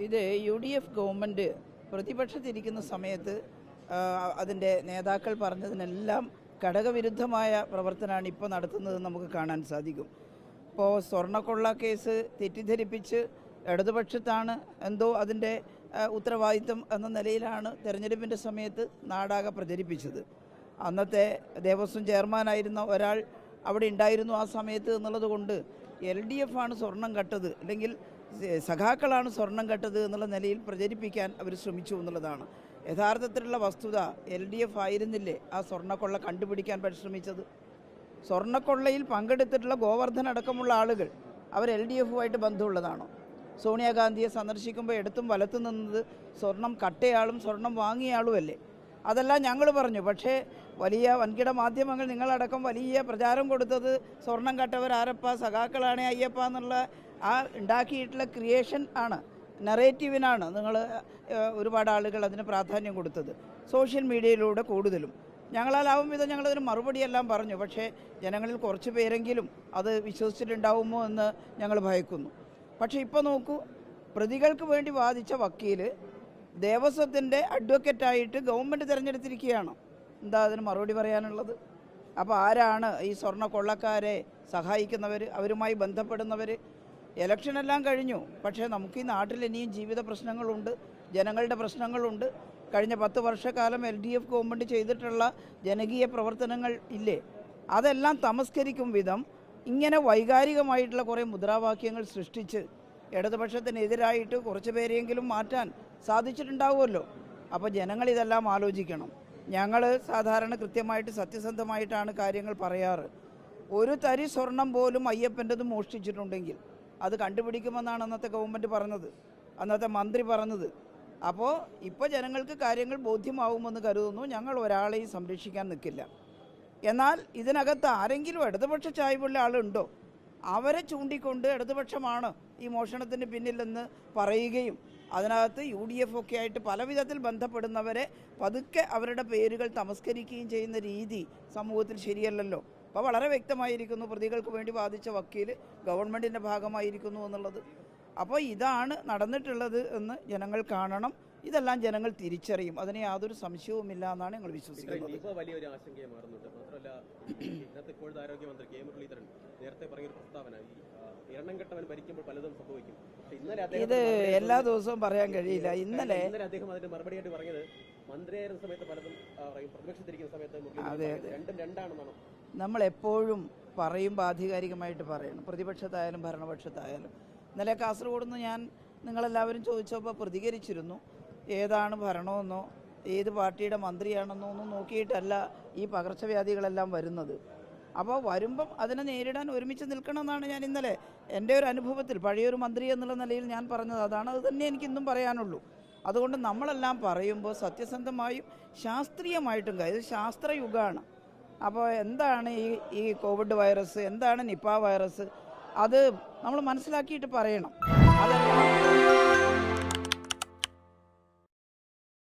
ഇത് UDF government പ്രതിപക്ഷത്തിരിക്കുന്ന സമയത്ത് അതിൻ്റെ നേതാക്കൾ പറഞ്ഞതിനെല്ലാം ഘടകവിരുദ്ധമായ പ്രവർത്തനമാണ് ഇപ്പോൾ നടത്തുന്നതെന്ന് നമുക്ക് കാണാൻ സാധിക്കും. ഇപ്പോൾ സ്വർണ്ണക്കൊള്ള കേസ് തെറ്റിദ്ധരിപ്പിച്ച് ഇടതുപക്ഷത്താണ് എന്തോ അതിൻ്റെ ഉത്തരവാദിത്വം എന്ന നിലയിലാണ് തെരഞ്ഞെടുപ്പിൻ്റെ സമയത്ത് നാടാകെ പ്രചരിപ്പിച്ചത്. അന്നത്തെ ദേവസ്വം ചെയർമാനായിരുന്ന ഒരാൾ അവിടെ ഉണ്ടായിരുന്നു ആ സമയത്ത് എന്നുള്ളത് കൊണ്ട് LDF ആണ് സ്വർണം കട്ടത്, അല്ലെങ്കിൽ സഖാക്കളാണ് സ്വർണം കട്ടത് എന്നുള്ള നിലയിൽ പ്രചരിപ്പിക്കാൻ അവർ ശ്രമിച്ചു എന്നുള്ളതാണ്. യഥാർത്ഥത്തിലുള്ള വസ്തുത LDF ആയിരുന്നില്ലേ ആ സ്വർണ്ണക്കൊള്ള കണ്ടുപിടിക്കാൻ പരിശ്രമിച്ചത്? സ്വർണ്ണക്കൊള്ളയിൽ പങ്കെടുത്തിട്ടുള്ള ഗോവർദ്ധൻ അടക്കമുള്ള ആളുകൾ അവർ LDFുമായിട്ട് ബന്ധമുള്ളതാണോ? സോണിയാഗാന്ധിയെ സന്ദർശിക്കുമ്പോൾ എടുത്തും വലത്തും നിന്നത് സ്വർണം കട്ടയാളും സ്വർണം വാങ്ങിയയാളുമല്ലേ? അതെല്ലാം ഞങ്ങൾ പറഞ്ഞു. പക്ഷേ വലിയ വൻകിട മാധ്യമങ്ങൾ നിങ്ങളടക്കം വലിയ പ്രചാരം കൊടുത്തത് സ്വർണം കട്ടവർ ആരപ്പ, സഖാക്കളാണ് അയ്യപ്പ എന്നുള്ള ആ ഉണ്ടാക്കിയിട്ടുള്ള ക്രിയേഷൻ ആണ്, നറേറ്റീവിനാണ് നിങ്ങൾ ഒരുപാട് ആളുകൾ അതിന് പ്രാധാന്യം കൊടുത്തത്, സോഷ്യൽ മീഡിയയിലൂടെ കൂടുതലും. ഞങ്ങളാലാവും വിധം ഞങ്ങളതിന് മറുപടിയെല്ലാം പറഞ്ഞു. പക്ഷേ ജനങ്ങളിൽ കുറച്ച് പേരെങ്കിലും അത് വിശ്വസിച്ചിട്ടുണ്ടാവുമോ എന്ന് ഞങ്ങൾ ഭയക്കുന്നു. പക്ഷേ ഇപ്പോൾ നോക്കൂ, പ്രതികൾക്ക് വേണ്ടി വാദിച്ച വക്കീൽ ദേവസ്വത്തിൻ്റെ അഡ്വക്കറ്റായിട്ട് ഗവൺമെൻറ് തിരഞ്ഞെടുത്തിരിക്കുകയാണ്. എന്താ അതിന് മറുപടി പറയാനുള്ളത്? അപ്പോൾ ആരാണ് ഈ സ്വർണ്ണ കൊള്ളക്കാരെ സഹായിക്കുന്നവർ, അവരുമായി ബന്ധപ്പെടുന്നവർ? ഇലക്ഷനെല്ലാം കഴിഞ്ഞു, പക്ഷേ നമുക്ക് ഈ നാട്ടിൽ ഇനിയും ജീവിത പ്രശ്നങ്ങളുണ്ട്, ജനങ്ങളുടെ പ്രശ്നങ്ങളുണ്ട്. കഴിഞ്ഞ 10 വർഷക്കാലം LDF ഗവൺമെൻറ് ചെയ്തിട്ടുള്ള ജനകീയ പ്രവർത്തനങ്ങൾ ഇല്ലേ? അതെല്ലാം തമസ്കരിക്കും വിധം ഇങ്ങനെ വൈകാരികമായിട്ടുള്ള കുറേ മുദ്രാവാക്യങ്ങൾ സൃഷ്ടിച്ച് ഇടതുപക്ഷത്തിനെതിരായിട്ട് കുറച്ച് പേരെയെങ്കിലും മാറ്റാൻ സാധിച്ചിട്ടുണ്ടാവുമല്ലോ. അപ്പോൾ ജനങ്ങൾ ഇതെല്ലാം ആലോചിക്കണം. ഞങ്ങൾ സാധാരണ കൃത്യമായിട്ട് സത്യസന്ധമായിട്ടാണ് കാര്യങ്ങൾ പറയാറ്. ഒരു തരി സ്വർണം പോലും അയ്യപ്പൻ്റെത് മോഷ്ടിച്ചിട്ടുണ്ടെങ്കിൽ അത് കണ്ടുപിടിക്കുമെന്നാണ് അന്നത്തെ ഗവൺമെൻറ് പറഞ്ഞത്, അന്നത്തെ മന്ത്രി പറഞ്ഞത്. അപ്പോൾ ഇപ്പോൾ ജനങ്ങൾക്ക് കാര്യങ്ങൾ ബോധ്യമാവുമെന്ന് കരുതുന്നു. ഞങ്ങൾ ഒരാളെയും സംരക്ഷിക്കാൻ നിൽക്കില്ല. എന്നാൽ ഇതിനകത്ത് ആരെങ്കിലും ഇടതുപക്ഷ ചായ്വുള്ള ആളുണ്ടോ? അവരെ ചൂണ്ടിക്കൊണ്ട് ഇടതുപക്ഷമാണ് ഈ മോഷണത്തിന് പിന്നിലെന്ന് പറയുകയും അതിനകത്ത് UDF ഒക്കെ ആയിട്ട് പല വിധത്തിൽ ബന്ധപ്പെടുന്നവരെ പതുക്കെ അവരുടെ പേരുകൾ തമസ്കരിക്കുകയും ചെയ്യുന്ന രീതി സമൂഹത്തിൽ ശരിയല്ലല്ലോ. അപ്പോൾ വളരെ വ്യക്തമായിരിക്കുന്നു പ്രതികൾക്ക് വേണ്ടി വാദിച്ച വക്കീൽ ഗവൺമെൻറ്റിൻ്റെ ഭാഗമായിരിക്കുന്നു എന്നുള്ളത്. അപ്പോൾ ഇതാണ് നടന്നിട്ടുള്ളത് എന്ന് ജനങ്ങൾ കാണണം. ഇതെല്ലാം ജനങ്ങൾ തിരിച്ചറിയും, അതിന് യാതൊരു സംശയവുമില്ല എന്നാണ് ഞങ്ങൾ വിശ്വസിക്കുന്നത്. ഇപ്പോൾ വലിയൊരു ആശങ്കയെ മാറുന്നുണ്ട്. മാത്രമല്ല, ഇന്നത്തെ ഇപ്പോഴത്തെ ആരോഗ്യമന്ത്രി K മുരളീധരൻ നേരത്തെ പറഞ്ഞൊരു പ്രസ്താവന, ഈ എണ്ണം കെട്ടവൻ ഭരിക്കുമ്പോൾ പലതും സംഭവിക്കും. ഇത് എല്ലാ ദിവസവും പറയാൻ കഴിയില്ല. ഇന്നലെ അദ്ദേഹം അതിന് മറുപടിയായിട്ട് പറഞ്ഞത് മന്ത്രിയായിരുന്ന സമയത്ത് പലതും പ്രതിപക്ഷത്തിരിക്കുന്ന സമയത്ത് രണ്ടും രണ്ടാണെന്നാണ്. നമ്മൾ എപ്പോഴും പറയുമ്പോൾ ആധികാരികമായിട്ട് പറയണം, പ്രതിപക്ഷത്തായാലും ഭരണപക്ഷത്തായാലും. ഇന്നലെ കാസർഗോഡ് നിന്ന് ഞാൻ നിങ്ങളെല്ലാവരും ചോദിച്ചപ്പോൾ പ്രതികരിച്ചിരുന്നു. ഏതാണ് ഭരണമെന്നോ ഏത് പാർട്ടിയുടെ മന്ത്രിയാണെന്നോ ഒന്നും നോക്കിയിട്ടല്ല ഈ പകർച്ചവ്യാധികളെല്ലാം വരുന്നത്. അപ്പോൾ വരുമ്പം അതിനെ നേരിടാൻ ഒരുമിച്ച് നിൽക്കണമെന്നാണ് ഞാൻ ഇന്നലെ എൻ്റെ ഒരു അനുഭവത്തിൽ പഴയൊരു മന്ത്രി എന്നുള്ള നിലയിൽ ഞാൻ പറഞ്ഞത് അതാണ്. അത് തന്നെ എനിക്കിന്നും പറയാനുള്ളൂ. അതുകൊണ്ട് നമ്മളെല്ലാം പറയുമ്പോൾ സത്യസന്ധമായും ശാസ്ത്രീയമായിട്ടും, ഇത് ശാസ്ത്രയുഗമാണ്. അപ്പോൾ എന്താണ് ഈ കോവിഡ് വൈറസ്, എന്താണ് നിപ്പ വൈറസ്, അത് നമ്മൾ മനസ്സിലാക്കിയിട്ട് പറയണം. അതെല്ലാം